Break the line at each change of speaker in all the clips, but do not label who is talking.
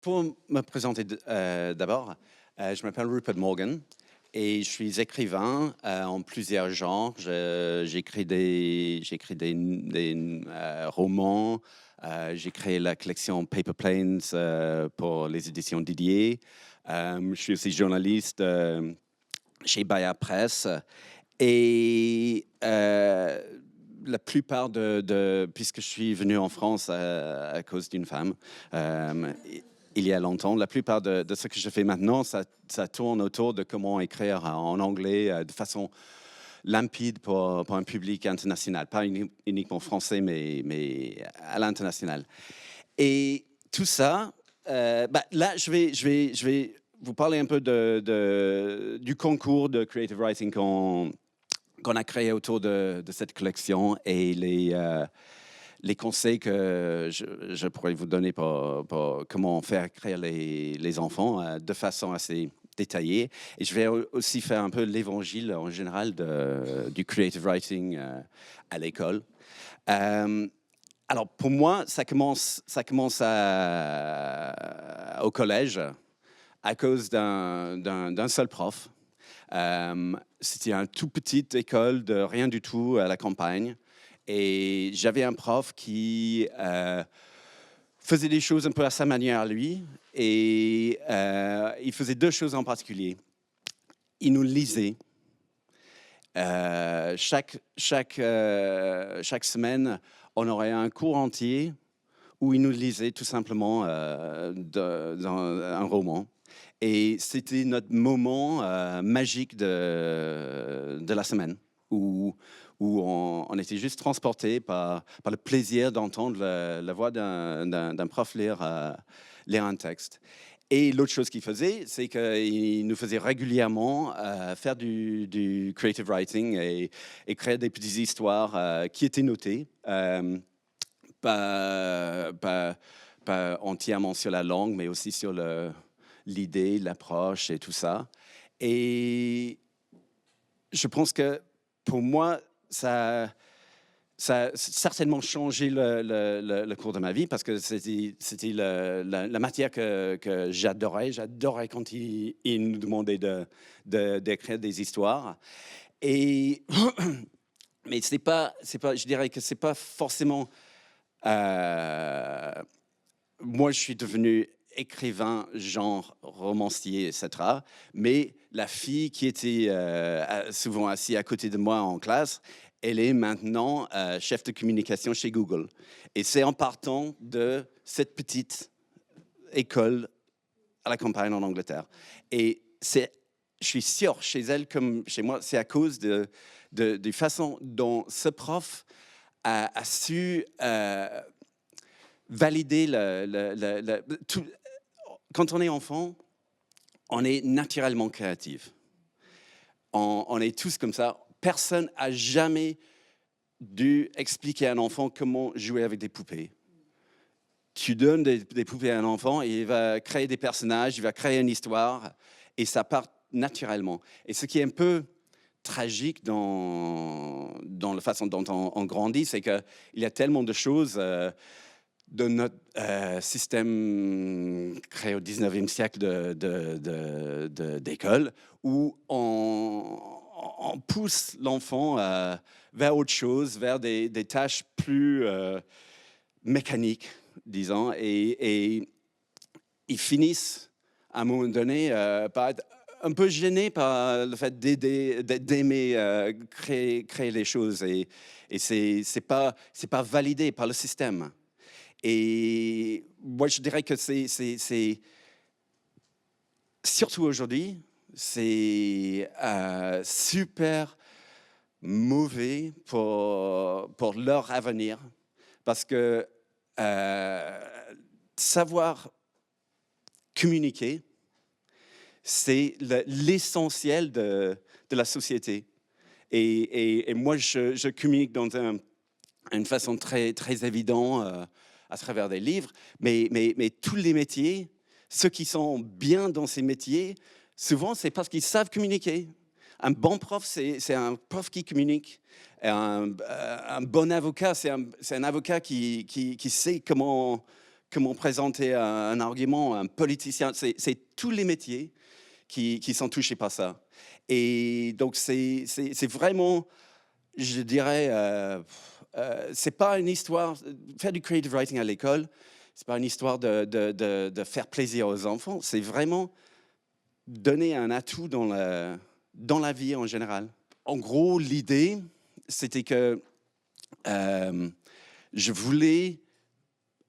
Pour me présenter d'abord, je m'appelle Rupert Morgan et je suis écrivain en plusieurs genres. J'écris des romans. J'ai créé la collection Paper Planes pour les éditions Didier. Je suis aussi journaliste chez Bayard Presse. Et la plupart puisque je suis venu en France à cause d'une femme, il y a longtemps, la plupart de ce que je fais maintenant, ça tourne autour de comment écrire en anglais de façon limpide pour un public international, pas uniquement français, mais à l'international. Et tout ça, là, je vais vous parler un peu du concours de creative writing qu'on a créé autour de cette collection et les conseils que je pourrais vous donner pour comment faire écrire les enfants de façon assez détaillée. Et je vais aussi faire un peu l'évangile en général du creative writing à l'école. Alors pour moi, ça commence au collège à cause d'un seul prof. C'était une toute petite école de rien du tout à la campagne. Et j'avais un prof qui faisait des choses un peu à sa manière, lui. Et il faisait deux choses en particulier. Il nous lisait. Chaque semaine, on aurait un cours entier où il nous lisait tout simplement un roman. Et c'était notre moment magique de la semaine, où on était juste transporté par le plaisir d'entendre la voix d'un prof lire un texte. Et l'autre chose qu'il faisait, c'est qu'il nous faisait régulièrement faire du creative writing et créer des petites histoires qui étaient notées, pas entièrement sur la langue, mais aussi sur l'idée, l'approche et tout ça. Et je pense que pour moi, ça a certainement changé le cours de ma vie parce que c'était la matière que j'adorais. J'adorais quand il nous demandait d'écrire des histoires. Et mais c'est pas, je dirais que c'est pas forcément. Moi, je suis devenu écrivain, genre romancier, etc. Mais la fille qui était souvent assise à côté de moi en classe, elle est maintenant chef de communication chez Google. Et c'est en partant de cette petite école à la campagne en Angleterre. Et je suis sûr, chez elle comme chez moi, c'est à cause de façon dont ce prof a su valider tout. Quand on est enfant, on est naturellement créatif. On est tous comme ça. Personne n'a jamais dû expliquer à un enfant comment jouer avec des poupées. Tu donnes des poupées à un enfant et il va créer des personnages, il va créer une histoire et ça part naturellement. Et ce qui est un peu tragique dans la façon dont on grandit, c'est qu'il y a tellement de choses de notre système créé au 19e siècle d'école où on pousse l'enfant vers autre chose, vers des tâches plus mécaniques, disons, et ils finissent à un moment donné par être un peu gênés par le fait d'aimer créer les choses et c'est pas validé par le système. Et moi, je dirais que c'est surtout aujourd'hui, c'est super mauvais pour leur avenir parce que savoir communiquer, c'est l'essentiel de la société. Et moi, je communique dans une façon très, très évidente à travers des livres, mais tous les métiers, ceux qui sont bien dans ces métiers, souvent, c'est parce qu'ils savent communiquer. Un bon prof, c'est un prof qui communique. Un bon avocat, c'est un avocat qui sait comment comment présenter un argument, un politicien. C'est tous les métiers qui sont touchés par ça. Et donc, c'est vraiment, je dirais, c'est pas une histoire, faire du creative writing à l'école, c'est pas une histoire de faire plaisir aux enfants, c'est vraiment donner un atout dans la vie en général. En gros, l'idée, c'était que je voulais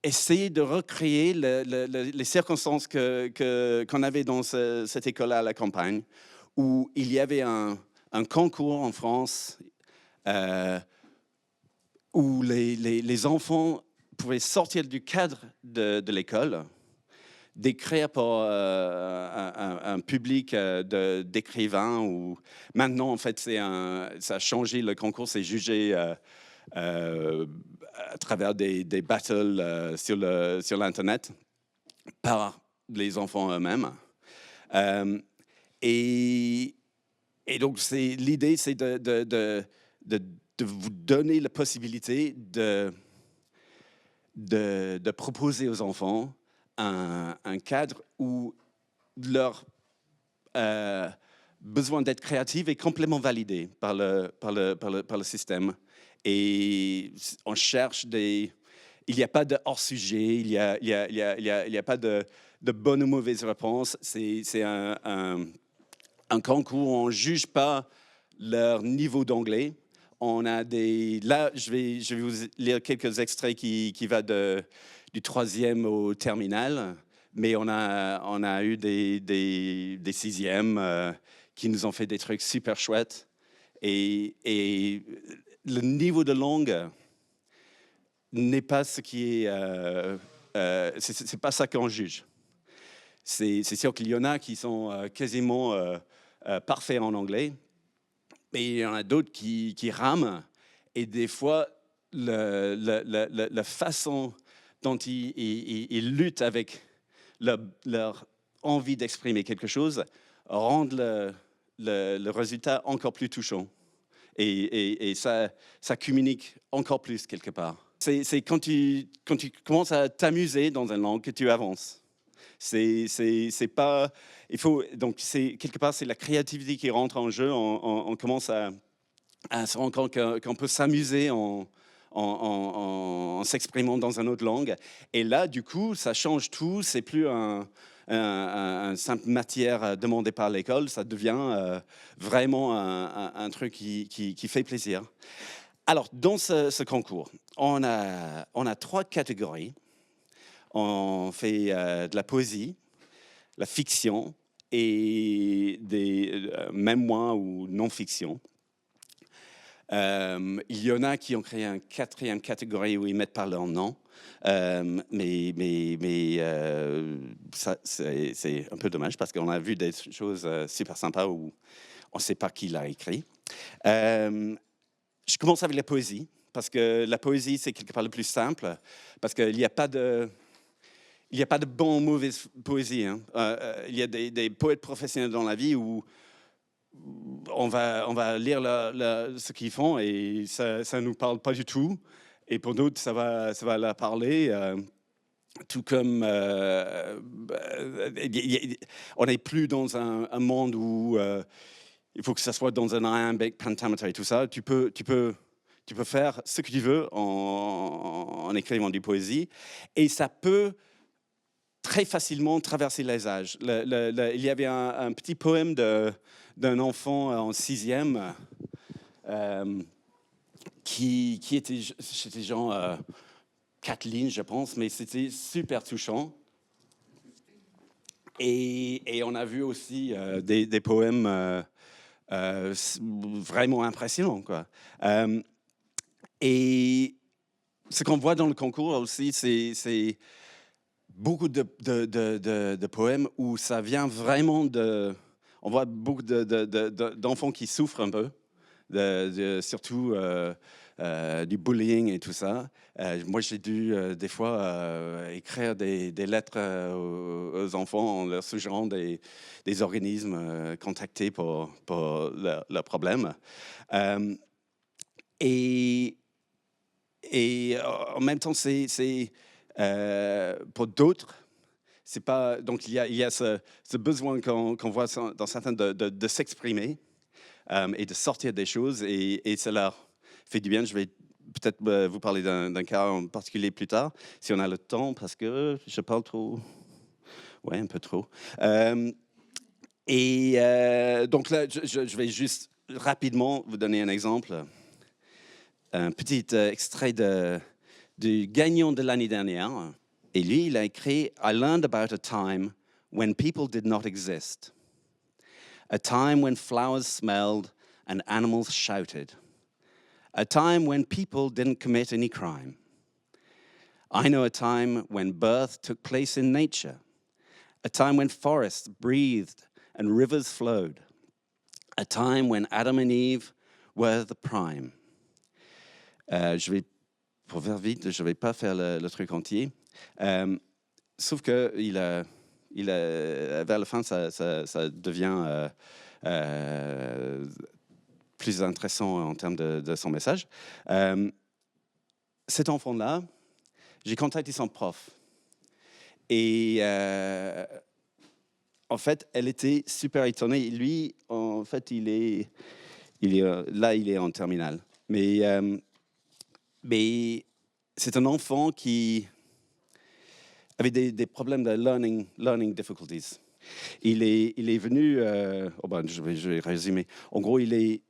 essayer de recréer les circonstances qu'on avait dans cette école à la campagne, où il y avait un concours en France où les enfants pouvaient sortir du cadre de l'école, d'écrire pour un public d'écrivains. Ou maintenant, en fait, ça a changé. Le concours, c'est jugé à travers des battles sur l'Internet par les enfants eux-mêmes. Et donc, l'idée, c'est de vous donner la possibilité de proposer aux enfants un cadre où leur besoin d'être créatif est complètement validé par le système. Et on cherche il n'y a pas de hors-sujet, il n'y a pas de bonne ou mauvaise réponse. C'est un concours où on ne juge pas leur niveau d'anglais. Là, je vais vous lire quelques extraits qui vont du 3e au terminal, mais on a eu des 6e qui nous ont fait des trucs super chouettes. Et le niveau de langue n'est pas ce qui est... c'est pas ça qu'on juge. C'est sûr qu'il y en a qui sont quasiment parfaits en anglais, mais il y en a d'autres qui rament. Et des fois, la façon dont ils luttent avec leur envie d'exprimer quelque chose rend le résultat encore plus touchant. Et ça communique encore plus quelque part. C'est quand tu commences à t'amuser dans une langue que tu avances. C'est pas... Donc, quelque part, c'est la créativité qui rentre en jeu. On commence à se rendre compte qu'on peut s'amuser en s'exprimant dans une autre langue. Et là, du coup, ça change tout. C'est plus un simple matière demandée par l'école. Ça devient vraiment un truc qui fait plaisir. Alors, dans ce concours, on a 3 catégories. On fait de la poésie, la fiction et des mémoires ou non-fiction. Il y en a qui ont créé une 4e catégorie où ils mettent par leur nom, mais ça, c'est un peu dommage parce qu'on a vu des choses super sympas où on ne sait pas qui l'a écrit. Je commence avec la poésie, parce que la poésie, c'est quelque part le plus simple, parce qu'il n'y a pas de... Il n'y a pas de bonne ou mauvaise poésie. Hein. Il y a des poètes professionnels dans la vie où on va lire ce qu'ils font et ça ne nous parle pas du tout. Et pour d'autres, ça va leur parler. Tout comme on n'est plus dans un monde où il faut que ça soit dans un iambic, pentamétre et tout ça. Tu peux faire ce que tu veux en écrivant du poésie. Et ça peut très facilement traverser les âges. Il y avait un petit poème d'un enfant en 6e qui c'était genre 4 lignes, je pense, mais c'était super touchant. Et on a vu aussi des poèmes vraiment impressionnants, quoi. Et ce qu'on voit dans le concours aussi, c'est beaucoup de poèmes où ça vient vraiment de... On voit beaucoup d'enfants qui souffrent un peu, surtout du bullying et tout ça. Moi, j'ai dû des fois écrire des lettres aux enfants en leur suggérant des organismes contactés pour leurs problèmes. Et en même temps, c'est Pour d'autres, c'est pas. Donc il y a ce besoin qu'on voit dans certains de s'exprimer et de sortir des choses, et ça leur fait du bien. Je vais peut-être vous parler d'un cas en particulier plus tard, si on a le temps, parce que je parle trop. Ouais, un peu trop. Donc là, je vais juste rapidement vous donner un exemple. Un petit extrait du gagnant de l'année dernière. Et lui, il a écrit « I learned about a time when people did not exist. A time when flowers smelled and animals shouted. A time when people didn't commit any crime. I know a time when birth took place in nature. A time when forests breathed and rivers flowed. A time when Adam and Eve were the prime. » Pour faire vite, je ne vais pas faire le truc entier. Sauf que vers la fin, ça devient plus intéressant en termes de son message. Cet enfant-là, j'ai contacté son prof. Et en fait, elle était super étonnée. Lui, en fait, il est en terminale. Mais c'est un enfant qui avait des problèmes de learning difficulties. Il est venu, je vais résumer. En gros, il est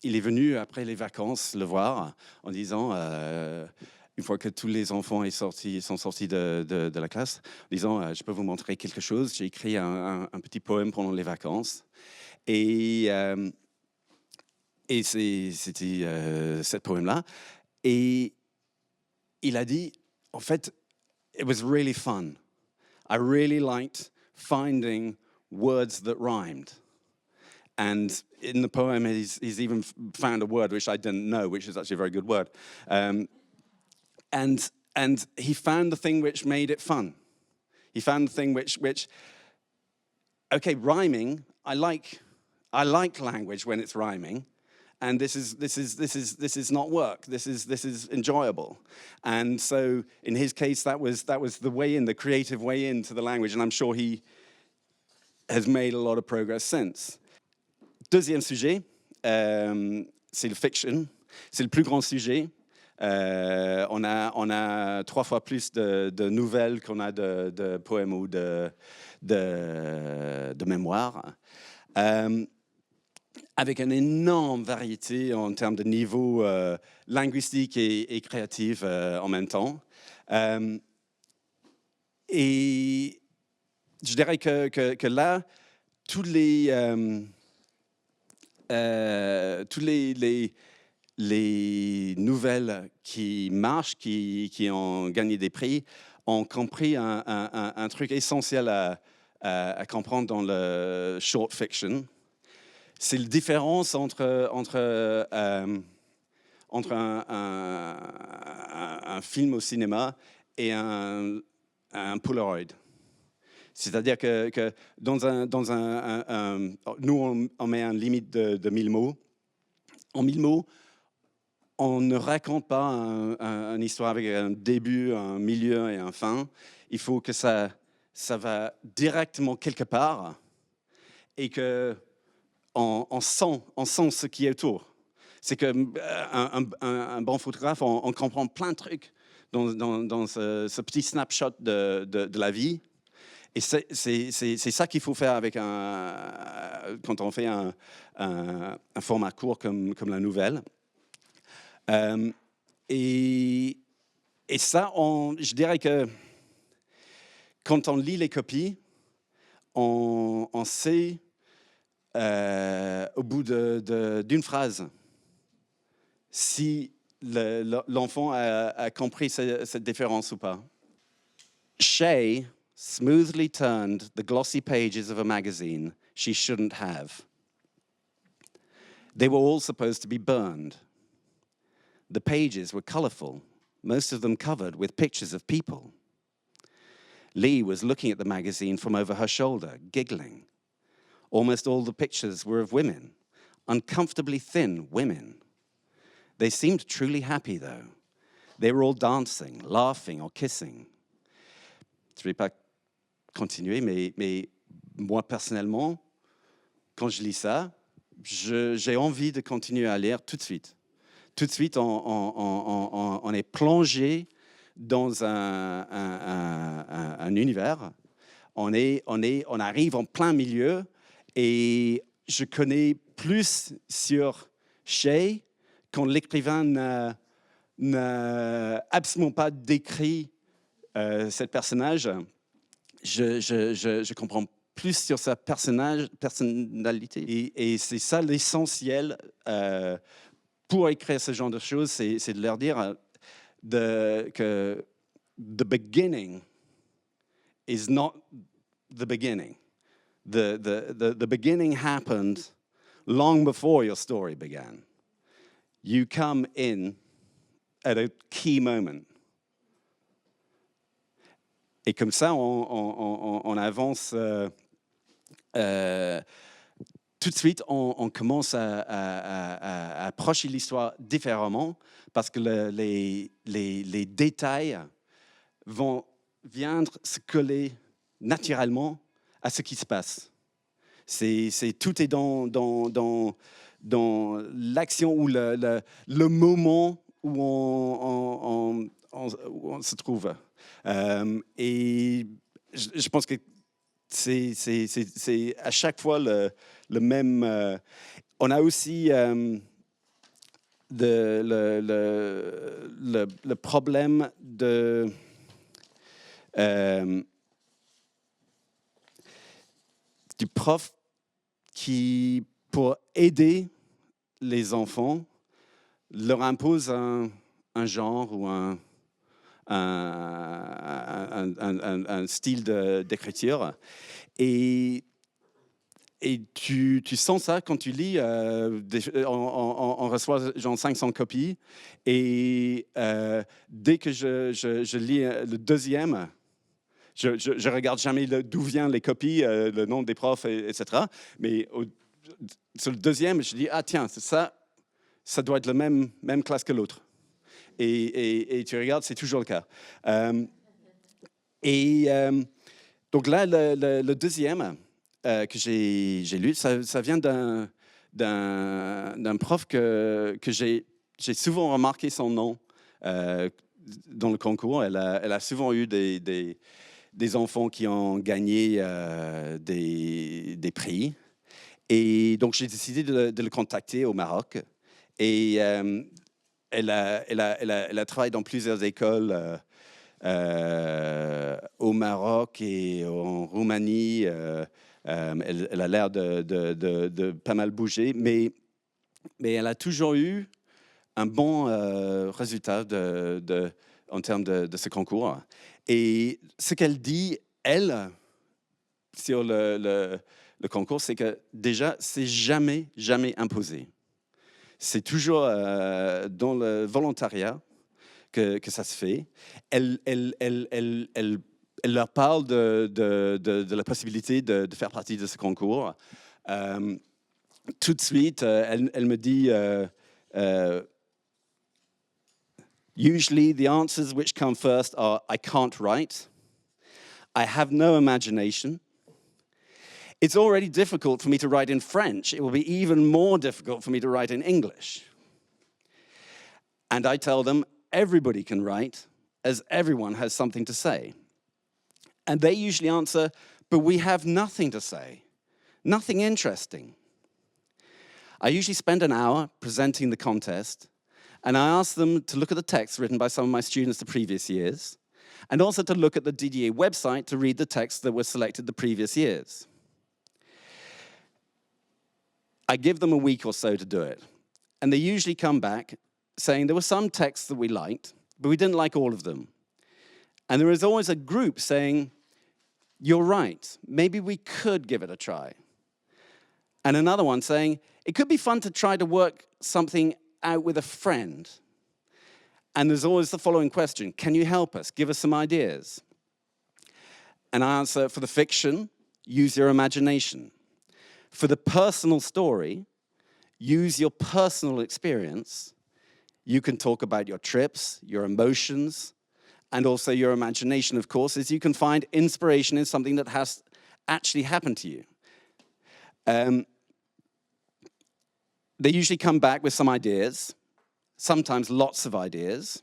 venu après les vacances le voir en disant, une fois que tous les enfants sont sortis de la classe, en disant, je peux vous montrer quelque chose. J'ai écrit un petit poème pendant les vacances. Et c'était ce poème-là. Et il a dit, en fait, it was really fun. I really liked finding words that rhymed. And in the poem, he's even found a word which I didn't know, which is actually a very good word. And he found the thing which made it fun. He found the thing which okay, rhyming, I like language when it's rhyming. And this is not work. This is enjoyable. And so in his case, that was the way in, the creative way into the language. And I'm sure he has made a lot of progress since. Deuxième sujet, c'est le fiction. C'est le plus grand sujet. On a 3 fois plus de nouvelles qu'on a de poèmes ou de mémoires. Avec une énorme variété en termes de niveau linguistique et créatif en même temps. Et je dirais que là, tous les nouvelles qui marchent, qui ont gagné des prix, ont compris un truc essentiel à comprendre dans le short fiction. C'est la différence entre un film au cinéma et un Polaroid. C'est-à-dire que nous, on met une limite de 1000 mots. En 1000 mots, on ne raconte pas une histoire avec un début, un milieu et un fin. Il faut que ça va directement quelque part et que on sent ce qui est autour. C'est qu'un bon photographe, on comprend plein de trucs dans ce petit snapshot de la vie. Et c'est ça qu'il faut faire quand on fait un format court comme la nouvelle. Et ça, je dirais que quand on lit les copies, on sait au bout d'une phrase si l'enfant a compris cette différence ou pas. Shay smoothly turned the glossy pages of a magazine she shouldn't have. They were all supposed to be burned. The pages were colorful, most of them covered with pictures of people. Lee was looking at the magazine from over her shoulder, giggling. Almost all the pictures were of women, uncomfortably thin women. They seemed truly happy, though. They were all dancing, laughing, or kissing. je ne vais pas continuer, mais moi, personnellement, quand je lis ça, j'ai envie de continuer à lire tout de suite. Tout de suite, on est plongé dans un univers. On arrive en plein milieu et je connais plus sur Shay quand l'écrivain n'a absolument pas décrit ce personnage. Je comprends plus sur sa personnalité. Et c'est ça l'essentiel pour écrire ce genre de choses, c'est de leur dire que the beginning is not the beginning. The beginning happened long before your story began. You come in at a key moment. Et comme ça, on avance tout de suite, on commence à approcher l'histoire différemment parce que les détails vont venir se coller naturellement à ce qui se passe. Tout est dans l'action ou le moment où on se trouve. Et je pense que c'est à chaque fois le même. On a aussi le problème du prof qui, pour aider les enfants, leur impose un genre ou un style d'écriture. Et tu sens ça quand tu lis, on reçoit genre 500 copies, et dès que je lis le deuxième, je regarde jamais d'où viennent les copies, le nom des profs, etc. Mais sur le deuxième, je dis, ah tiens, ça doit être la même classe que l'autre. Et tu regardes, c'est toujours le cas. Donc là, le deuxième que j'ai lu, ça vient d'un prof que j'ai souvent remarqué son nom dans le concours. Elle a souvent eu des enfants qui ont gagné des prix. Et donc, j'ai décidé de le contacter au Maroc. Et elle a travaillé dans plusieurs écoles au Maroc et en Roumanie. Elle a l'air de pas mal bouger, mais elle a toujours eu un bon résultat en termes de ce concours. Et ce qu'elle dit, elle, sur le concours, c'est que déjà, c'est jamais imposé. C'est toujours dans le volontariat que ça se fait. Elle leur parle de la possibilité de faire partie de ce concours. Tout de suite, elle me dit usually the answers which come first are I can't write, I have no imagination. It's already difficult for me to write in French. It will be even more difficult for me to write in English. And I tell them, everybody can write, as everyone has something to say. And they usually answer, but we have nothing to say, nothing interesting. I usually spend an hour presenting the contest, and I ask them to look at the text written by some of my students the previous years, and also to look at the Didier website to read the texts that were selected the previous years. I give them a week or so to do it, and they usually come back saying there were some texts that we liked, but we didn't like all of them. And there is always a group saying, you're right, maybe we could give it a try. And another one saying, it could be fun to try to work something out with a friend. And there's always the following question, can you help us? Give us some ideas. And I answer, for the fiction, use your imagination. For the personal story, use your personal experience. You can talk about your trips, your emotions, and also your imagination, of course, is you can find inspiration in something that has actually happened to you. They usually come back with some ideas, sometimes lots of ideas.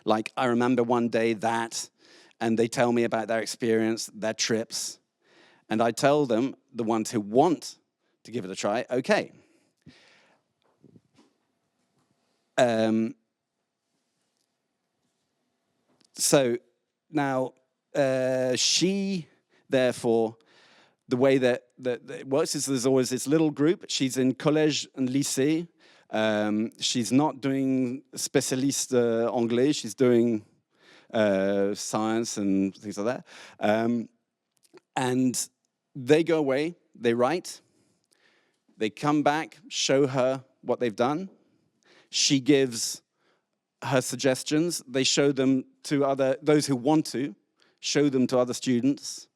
Like, I remember one day that, and they tell me about their experience, their trips, and I tell them, the ones who want to give it a try, okay. So now, she, therefore, the way that it works is there's always this little group. She's in collège and lycée. She's not doing spécialiste anglais. She's doing science and things like that. And they go away, they write, they come back, show her what they've done. She gives her suggestions. They show them to those who want to, show them to other students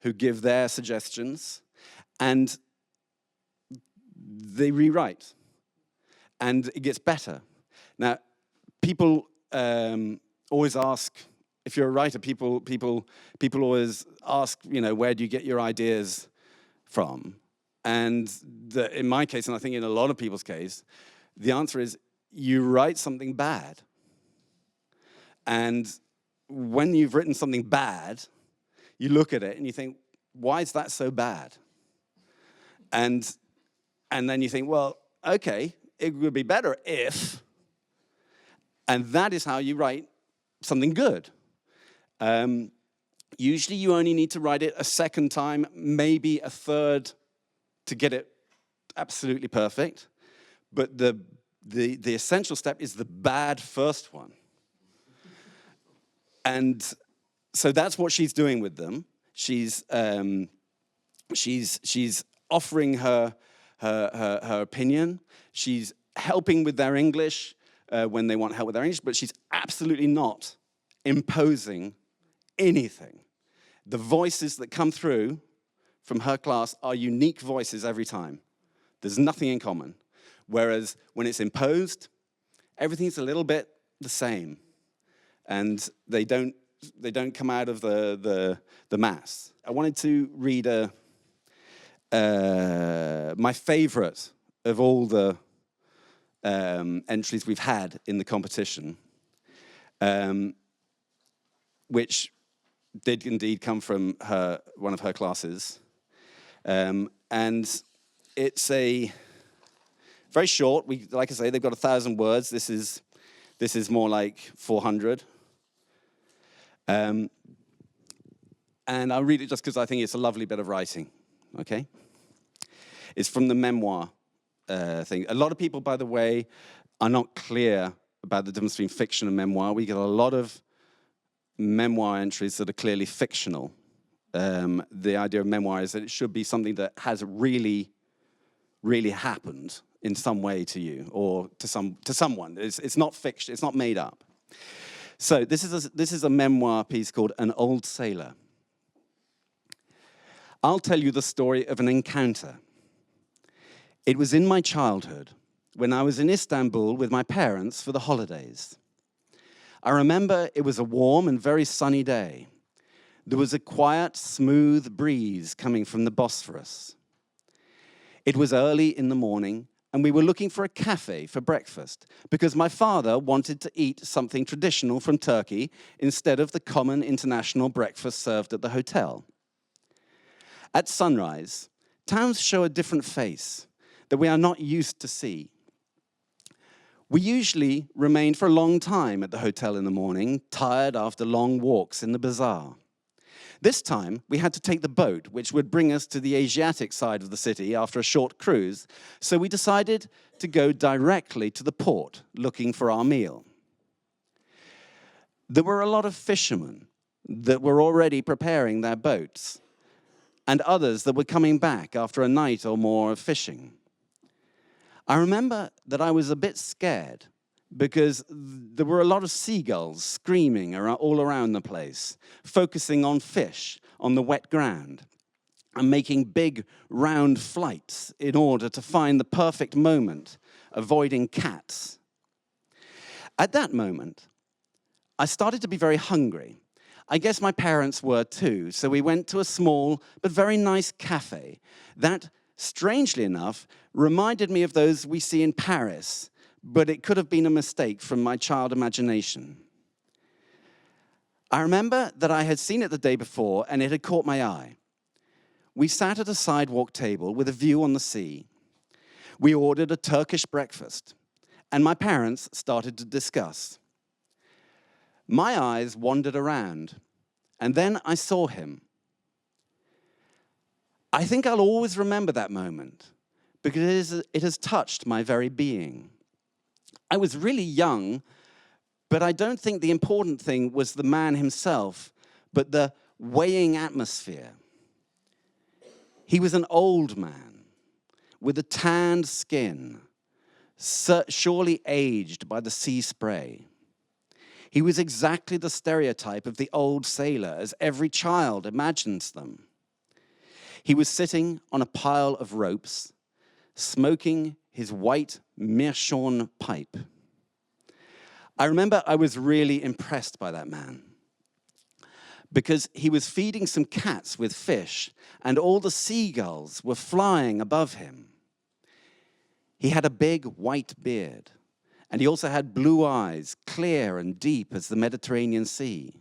who give their suggestions, and they rewrite. And it gets better. Now, people always ask, if you're a writer, people always ask, where do you get your ideas from? And in my case, and I think in a lot of people's case, the answer is you write something bad. And when you've written something bad, you look at it and you think, why is that so bad? And then you think, well, okay, it would be better if, and that is how you write something good. Usually you only need to write it a second time, maybe a third, to get it absolutely perfect. But the essential step is the bad first one. And so that's what she's doing with them. She's offering her opinion. She's helping with their English when they want help with their English, but she's absolutely not imposing anything. The voices that come through from her class are unique voices every time. There's nothing in common. Whereas when it's imposed, everything's a little bit the same. And they don't come out of the mass. I wanted to read my favorite of all the entries we've had in the competition, which did indeed come from one of her classes. And it's very short. Like I say, they've got 1,000 words. This is more like 400. And I'll read it just because I think it's a lovely bit of writing, okay? It's from the memoir thing. A lot of people, by the way, are not clear about the difference between fiction and memoir. We get a lot of memoir entries that are clearly fictional. The idea of memoir is that it should be something that has really, really happened in some way to you or to someone. It's not fiction. It's not made up. So this is a memoir piece called An Old Sailor. I'll tell you the story of an encounter. It was in my childhood when I was in Istanbul with my parents for the holidays. I remember it was a warm and very sunny day. There was a quiet, smooth breeze coming from the Bosphorus. It was early in the morning, and we were looking for a cafe for breakfast because my father wanted to eat something traditional from Turkey instead of the common international breakfast served at the hotel. At sunrise, towns show a different face that we are not used to see. We usually remain for a long time at the hotel in the morning, tired after long walks in the bazaar. This time, we had to take the boat, which would bring us to the Asiatic side of the city after a short cruise, so we decided to go directly to the port, looking for our meal. There were a lot of fishermen that were already preparing their boats, and others that were coming back after a night or more of fishing. I remember that I was a bit scared, because there were a lot of seagulls screaming all around the place, focusing on fish on the wet ground and making big round flights in order to find the perfect moment, avoiding cats. At that moment, I started to be very hungry. I guess my parents were too, so we went to a small but very nice cafe that, strangely enough, reminded me of those we see in Paris, but it could have been a mistake from my child imagination. I remember that I had seen it the day before and it had caught my eye. We sat at a sidewalk table with a view on the sea. We ordered a Turkish breakfast, and my parents started to discuss. My eyes wandered around, and then I saw him. I think I'll always remember that moment, because it has touched my very being. I was really young, but I don't think the important thing was the man himself, but the weighing atmosphere. He was an old man with a tanned skin, surely aged by the sea spray. He was exactly the stereotype of the old sailor, as every child imagines them. He was sitting on a pile of ropes, smoking his white meerschaum pipe. I remember I was really impressed by that man, because he was feeding some cats with fish, and all the seagulls were flying above him. He had a big white beard, and he also had blue eyes, clear and deep as the Mediterranean Sea.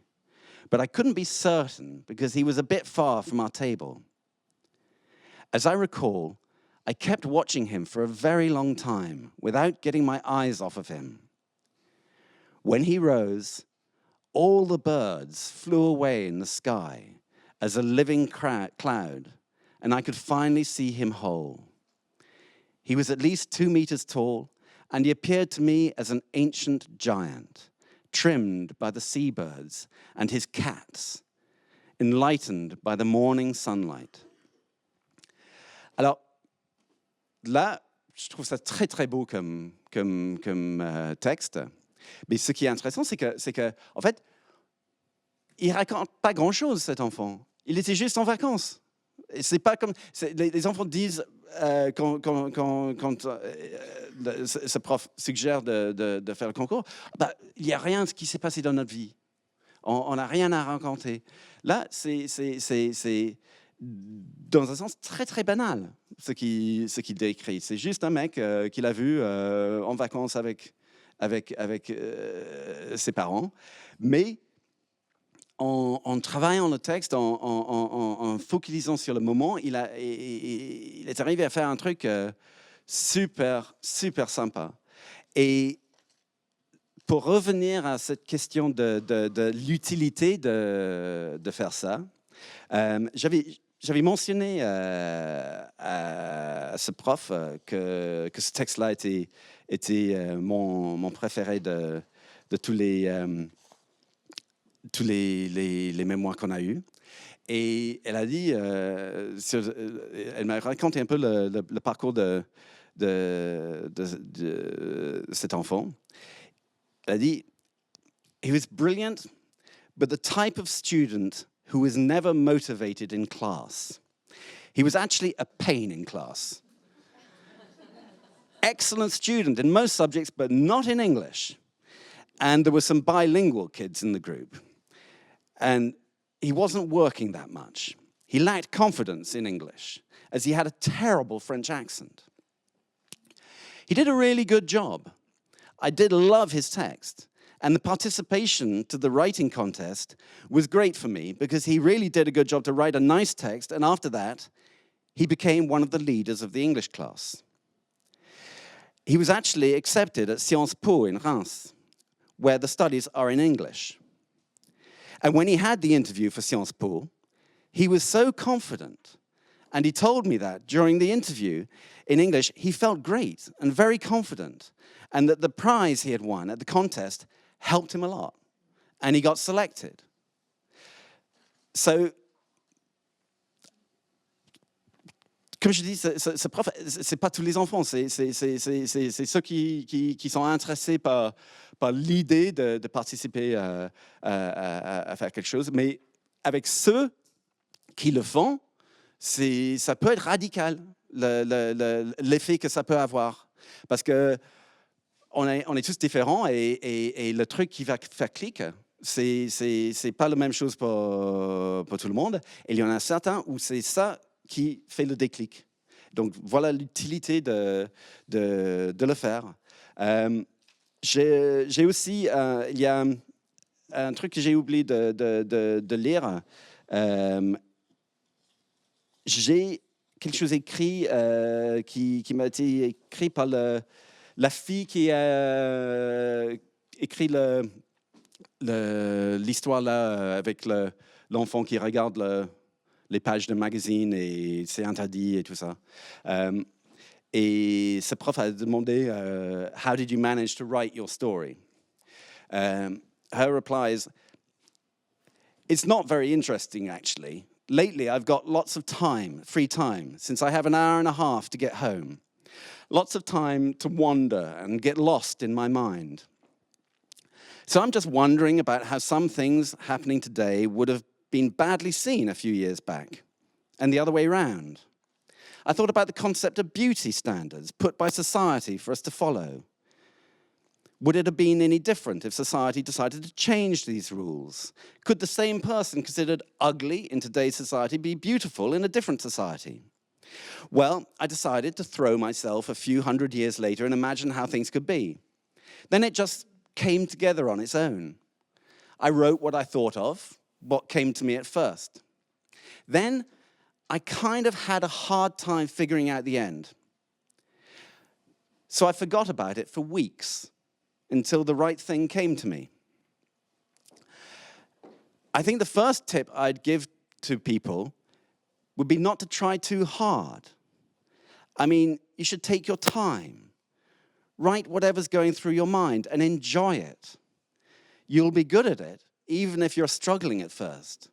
But I couldn't be certain, because he was a bit far from our table. As I recall, I kept watching him for a very long time without getting my eyes off of him. When he rose, all the birds flew away in the sky as a living cloud, and I could finally see him whole. He was at least 2 meters tall, and he appeared to me as an ancient giant, trimmed by the seabirds and his cats, enlightened by the morning sunlight. Alors, là, je trouve ça très, très beau comme texte. Mais ce qui est intéressant, c'est que, en fait, il raconte pas grand-chose, cet enfant. Il était juste en vacances. Et c'est pas comme les enfants disent quand ce prof suggère de faire le concours, bah, il n'y a rien qui s'est passé dans notre vie. On n'a rien à raconter. Là, c'est dans un sens très très banal ce qu'il décrit. C'est juste un mec qu'il a vu en vacances avec ses parents, mais en travaillant le texte, en focalisant sur le moment, il est arrivé à faire un truc super, super sympa. Et pour revenir à cette question de l'utilité de faire ça, j'avais mentionné à ce prof que ce texte-là était mon préféré de tous les mémoires qu'on a eus. Et elle a dit, elle m'a raconté un peu le parcours de cet enfant. Elle a dit, he was brilliant, but the type of student who was never motivated in class. He was actually a pain in class. Excellent student in most subjects, but not in English. And there were some bilingual kids in the group. And he wasn't working that much. He lacked confidence in English, as he had a terrible French accent. He did a really good job. I did love his text. And the participation to the writing contest was great for me, because he really did a good job to write a nice text. And after that, he became one of the leaders of the English class. He was actually accepted at Sciences Po in Reims, where the studies are in English. And when he had the interview for Sciences Po, he was so confident. And he told me that during the interview in English, he felt great and very confident. And that the prize he had won at the contest helped him a lot. And he got selected. So, comme je dis, ce prof, c'est pas tous les enfants, c'est ceux qui sont intéressés par l'idée de participer à faire quelque chose. Mais avec ceux qui le font, ça peut être radical, l'effet que ça peut avoir. Parce que on est tous différents et le truc qui va faire clic, c'est pas la même chose pour tout le monde. Et il y en a certains où c'est ça qui fait le déclic. Donc, voilà l'utilité de le faire. J'ai aussi, il y a un truc que j'ai oublié de lire. J'ai quelque chose écrit qui m'a été écrit par la fille qui a écrit l'histoire là avec l'enfant qui regarde les pages de magazine et c'est interdit et tout ça. Et ce prof a demandé How did you manage to write your story? Her reply is, it's not very interesting actually. Lately I've got lots of time, free time, since I have an hour and a half to get home. Lots of time to wander and get lost in my mind. So I'm just wondering about how some things happening today would have been badly seen a few years back, and the other way around. I thought about the concept of beauty standards put by society for us to follow. Would it have been any different if society decided to change these rules? Could the same person considered ugly in today's society be beautiful in a different society? Well, I decided to throw myself a few hundred years later and imagine how things could be. Then it just came together on its own. I wrote what I thought of, what came to me at first. Then I kind of had a hard time figuring out the end. So I forgot about it for weeks until the right thing came to me. I think the first tip I'd give to people would be not to try too hard. I mean, you should take your time. Write whatever's going through your mind and enjoy it. You'll be good at it, even if you're struggling at first.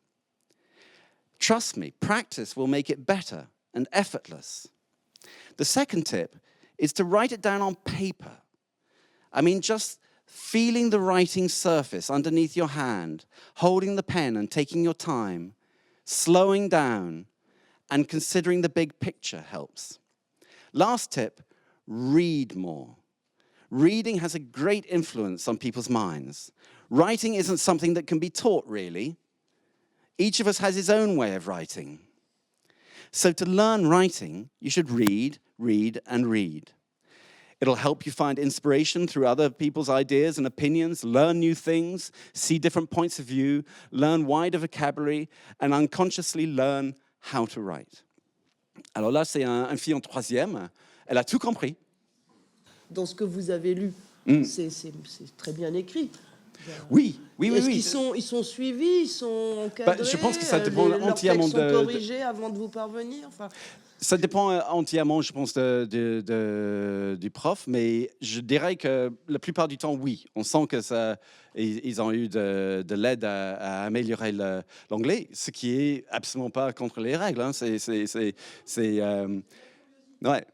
Trust me, practice will make it better and effortless. The second tip is to write it down on paper. I mean, just feeling the writing surface underneath your hand, holding the pen and taking your time, slowing down, and considering the big picture helps. Last tip, read more. Reading has a great influence on people's minds. Writing isn't something that can be taught, really. Each of us has his own way of writing. So to learn writing, you should read, read, and read. It'll help you find inspiration through other people's ideas and opinions, learn new things, see different points of view, learn wider vocabulary, and unconsciously learn how to write. Alors là, c'est une fille en troisième. Elle a tout compris.
Dans ce que vous avez lu, c'est très bien écrit.
Oui.
Est-ce qu'ils sont suivis, ils sont encadrés?
Je pense que ça dépend entièrement
leurs textes sont corrigés avant de vous parvenir. Enfin...
Ça dépend entièrement, je pense, du prof, mais je dirais que la plupart du temps, oui. On sent que ils ont eu de l'aide à améliorer l'anglais, ce qui est absolument pas contre les règles. Hein. Ouais.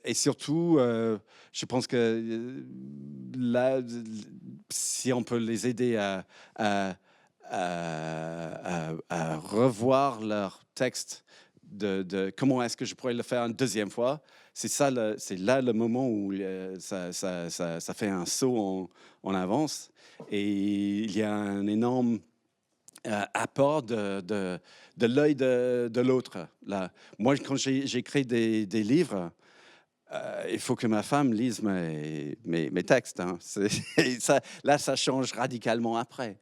Et surtout, je pense que là, si on peut les aider à revoir leur texte de comment est-ce que je pourrais le faire une deuxième fois, c'est là le moment où ça fait un saut en avance et il y a un énorme apport de l'œil de l'autre. Là. Moi, quand j'écris des livres, il faut que ma femme lise mes textes. Hein. Là, ça change radicalement après.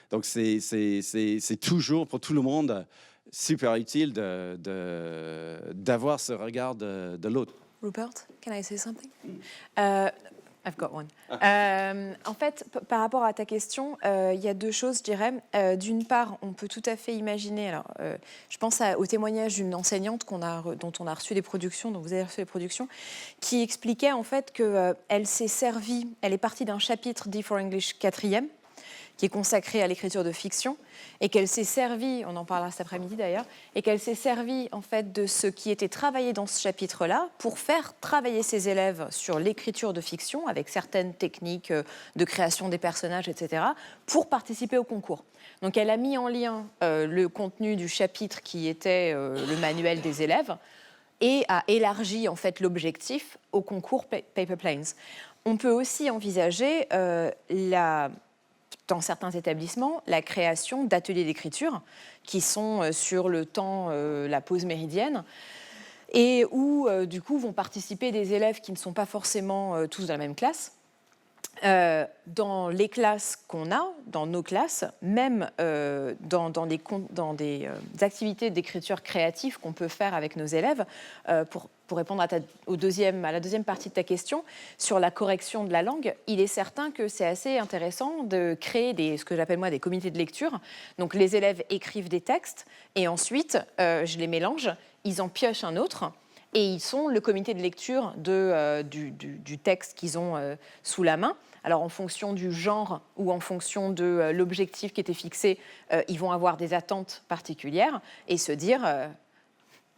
Donc, c'est toujours, pour tout le monde, super utile d'avoir ce regard de l'autre.
Rupert, can I say something? I've got one. En fait, par rapport à ta question, il y a deux choses, je dirais. D'une part, on peut tout à fait imaginer... Alors, je pense au témoignage d'une enseignante dont on a reçu des productions, dont vous avez reçu des productions, qui expliquait en fait qu'elle s'est servie... Elle est partie d'un chapitre d'E4 English 4e, qui est consacré à l'écriture de fiction, et qu'elle s'est servie, on en parlera cet après-midi d'ailleurs, et qu'elle s'est servie en fait de ce qui était travaillé dans ce chapitre-là pour faire travailler ses élèves sur l'écriture de fiction avec certaines techniques de création des personnages, etc., pour participer au concours. Donc elle a mis en lien le contenu du chapitre qui était le manuel des élèves et a élargi en fait l'objectif au concours Paper Planes. On peut aussi envisager dans certains établissements, la création d'ateliers d'écriture qui sont sur le temps, la pause méridienne, et où, du coup, vont participer des élèves qui ne sont pas forcément tous dans la même classe. Dans les classes qu'on a, dans nos classes, même dans des activités d'écriture créative qu'on peut faire avec nos élèves, pour répondre à la deuxième partie de ta question, sur la correction de la langue, il est certain que c'est assez intéressant de créer ce que j'appelle moi des comités de lecture. Donc les élèves écrivent des textes et ensuite, je les mélange, ils en piochent un autre. Et ils sont le comité de lecture du texte qu'ils ont sous la main. Alors, en fonction du genre ou en fonction de l'objectif qui était fixé, ils vont avoir des attentes particulières et se dire,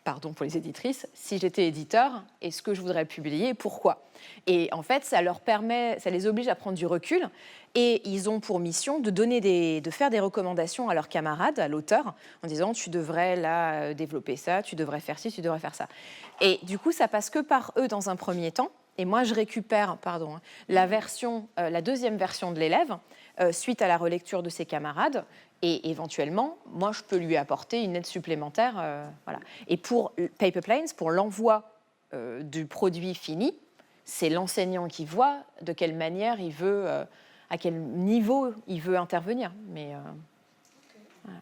pardon pour les éditrices, si j'étais éditeur, est-ce que je voudrais publier et pourquoi ? Et en fait, ça les oblige à prendre du recul. Et ils ont pour mission de faire des recommandations à leurs camarades, à l'auteur, en disant tu devrais là développer ça, tu devrais faire ci, tu devrais faire ça. Et du coup, ça passe que par eux dans un premier temps. Et moi, je récupère la deuxième version de l'élève suite à la relecture de ses camarades. Et éventuellement, moi, je peux lui apporter une aide supplémentaire. Voilà. Et pour Paper Planes, pour l'envoi du produit fini, c'est l'enseignant qui voit de quelle manière il veut, à quel niveau il veut intervenir. Mais voilà.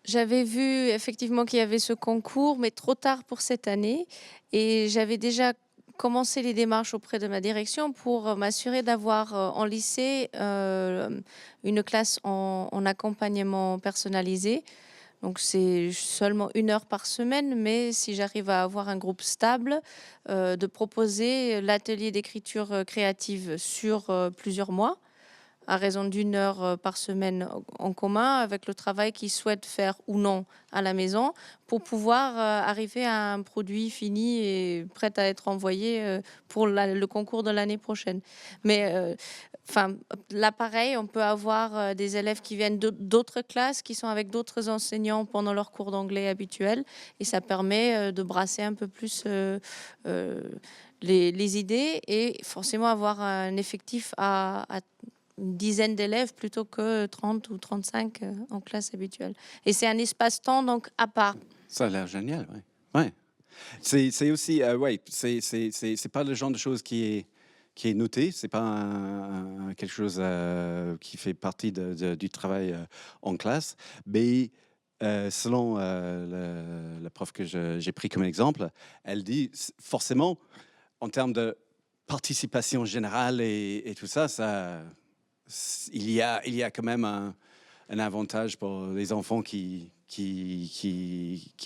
J'avais vu effectivement qu'il y avait ce concours, mais trop tard pour cette année. Et j'avais déjà commencé les démarches auprès de ma direction pour m'assurer d'avoir en lycée une classe en accompagnement personnalisé. Donc, c'est seulement 1 heure par semaine, mais si j'arrive à avoir un groupe stable, de proposer l'atelier d'écriture créative sur plusieurs mois, à raison d'1 heure par semaine en commun, avec le travail qu'ils souhaitent faire ou non à la maison, pour pouvoir arriver à un produit fini et prêt à être envoyé pour le concours de l'année prochaine. Mais là, pareil, on peut avoir des élèves qui viennent d'autres classes, qui sont avec d'autres enseignants pendant leur cours d'anglais habituel, et ça permet de brasser un peu plus les idées et forcément avoir un effectif à une dizaine d'élèves plutôt que 30 ou 35 en classe habituelle. Et c'est un espace-temps donc à part.
Ça a l'air génial, oui. Ouais. C'est aussi, c'est pas le genre de choses qui est noté, c'est pas quelque chose qui fait partie du travail en classe, mais selon la prof que j'ai pris comme exemple, elle dit forcément, en termes de participation générale et tout ça, il y a quand même un avantage pour les enfants qui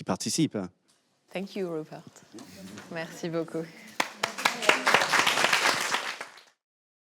participent.
Thank you, Rupert. Merci beaucoup.